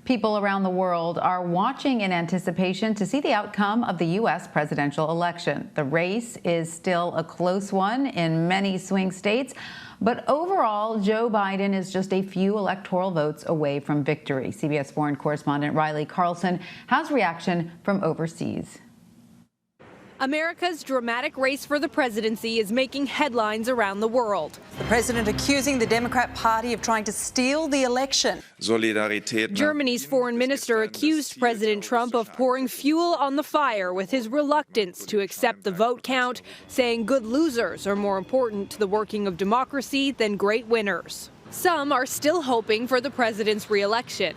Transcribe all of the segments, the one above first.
People around the world are watching in anticipation to see the outcome of the U.S. presidential election. The race is still a close one in many swing states, but overall, Joe Biden is just a few electoral votes away from victory. CBS foreign correspondent Riley Carlson has reaction from overseas. America's dramatic race for the presidency is making headlines around the world. The president accusing the Democrat Party of trying to steal the election. Germany's foreign minister accused President Trump of pouring fuel on the fire with his reluctance to accept the vote count, saying good losers are more important to the working of democracy than great winners. Some are still hoping for the president's re-election.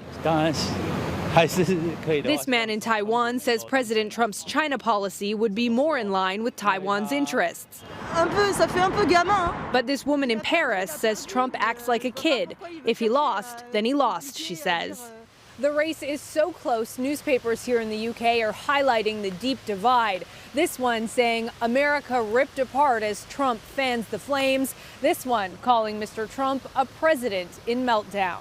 This man in Taiwan says President Trump's China policy would be more in line with Taiwan's interests. But this woman in Paris says Trump acts like a kid. If he lost, then he lost, she says. The race is so close, newspapers here in the UK are highlighting the deep divide. This one saying America ripped apart as Trump fans the flames. This one calling Mr. Trump a president in meltdown.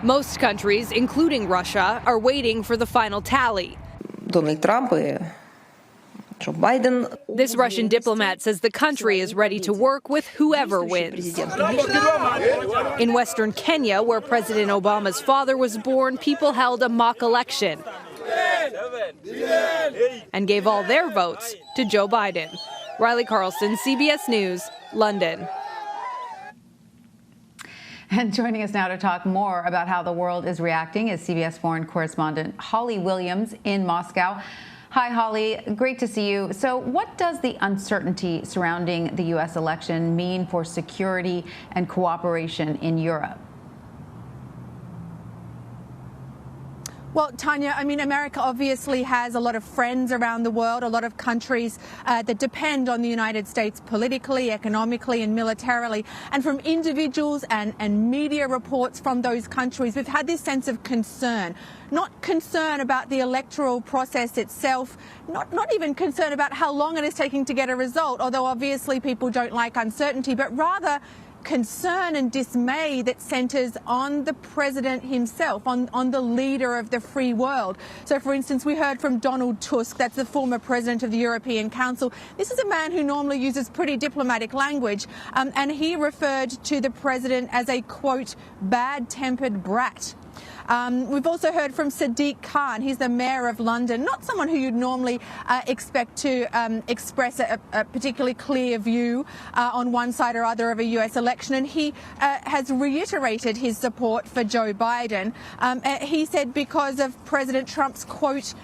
Most countries, including Russia, are waiting for the final tally. Donald Trump Joe Biden. This Russian diplomat says the country is ready to work with whoever wins. In western Kenya, where President Obama's father was born, people held a mock election and gave all their votes to Joe Biden. Riley Carlson, CBS News, London. And joining us now to talk more about how the world is reacting is CBS foreign correspondent Holly Williams in Moscow. Hi, Holly. Great to see you. So what does the uncertainty surrounding the U.S. election mean for security and cooperation in Europe? Well, Tanya, I mean, America obviously has a lot of friends around the world, a lot of countries that depend on the United States politically, economically and militarily. And from individuals and media reports from those countries, we've had this sense of concern. Not concern about the electoral process itself, not even concern about how long it is taking to get a result, although obviously people don't like uncertainty, but rather concern and dismay that centers on the president himself, on the leader of the free world. So, for instance, we heard from Donald Tusk, that's the former president of the European Council. This is a man who normally uses pretty diplomatic language, and he referred to the president as a, quote, bad-tempered brat. We've also heard from Sadiq Khan. He's the mayor of London, not someone who you'd normally expect to express a particularly clear view on one side or other of a US election. And he has reiterated his support for Joe Biden. He said because of President Trump's, quote,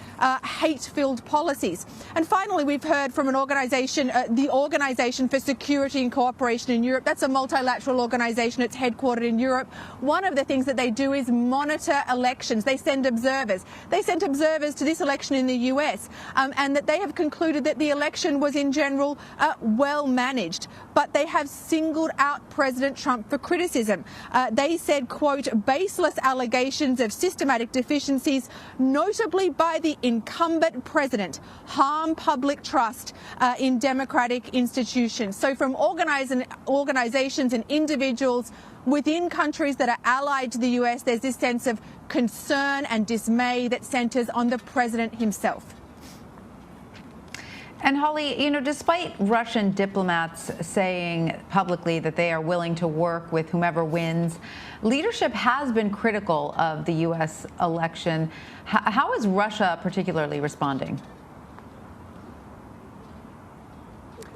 hate-filled policies. And finally, we've heard from an organisation, the Organisation for Security and Cooperation in Europe. That's a multilateral organisation. It's headquartered in Europe. One of the things that they do is monitor elections. They send observers. They sent observers to this election in the US, and that they have concluded that the election was in general well managed. But they have singled out President Trump for criticism. They said, quote, baseless allegations of systematic deficiencies, notably by the incumbent president, harm public trust in democratic institutions. So from organizations and individuals within countries that are allied to the US, there's this sense of concern and dismay that centers on the president himself. And Holly, you know, despite Russian diplomats saying publicly that they are willing to work with whomever wins, leadership has been critical of the U.S. election. How is Russia particularly responding?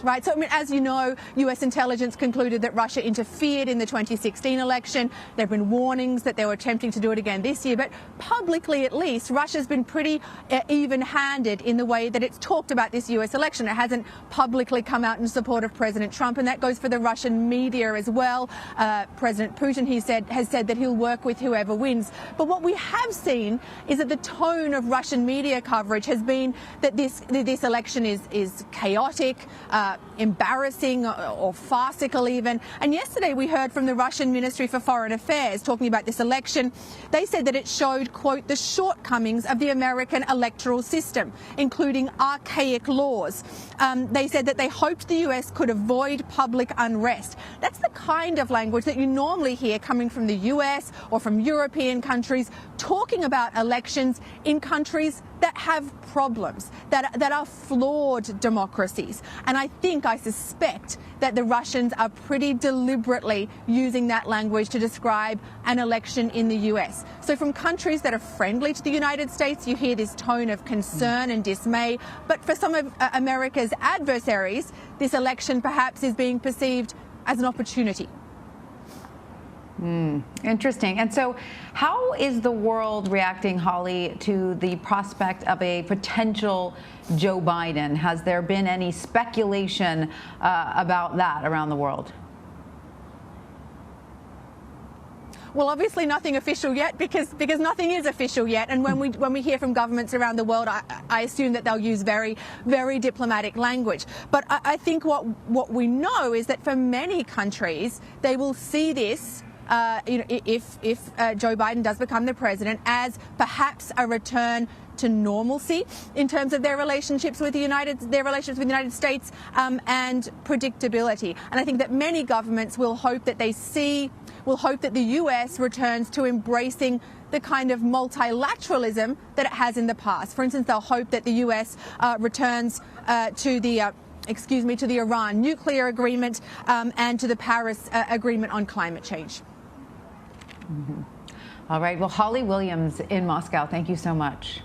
Right. So, I mean, as you know, US intelligence concluded that Russia interfered in the 2016 election. There have been warnings that they were attempting to do it again this year. But publicly, at least, Russia's been pretty even-handed in the way that it's talked about this US election. It hasn't publicly come out in support of President Trump, and that goes for the Russian media as well. President Putin, has said that he'll work with whoever wins. But what we have seen is that the tone of Russian media coverage has been that this election is chaotic. embarrassing or farcical even. And yesterday we heard from the Russian Ministry for Foreign Affairs talking about this election. They said that it showed, quote, the shortcomings of the American electoral system, including archaic laws. They said that they hoped the US could avoid public unrest. That's the kind of language that you normally hear coming from the US or from European countries talking about elections in countries that have problems, that are flawed democracies. And I suspect that the Russians are pretty deliberately using that language to describe an election in the US. So from countries that are friendly to the United States, you hear this tone of concern and dismay. But for some of America's adversaries, this election perhaps is being perceived as an opportunity. Interesting. And so how is the world reacting, Holly, to the prospect of a potential Joe Biden? Has there been any speculation about that around the world? Well, obviously nothing official yet, because nothing is official yet. And when we hear from governments around the world, I assume that they'll use very, very diplomatic language. But I think what we know is that for many countries, they will see this, if Joe Biden does become the president, as perhaps a return to normalcy in terms of their relationships with the United States and predictability. And I think that many governments will hope that the US returns to embracing the kind of multilateralism that it has in the past. For instance, they'll hope that the US returns to the Iran nuclear agreement and to the Paris agreement on climate change. All right. Well, Holly Williams in Moscow, thank you so much.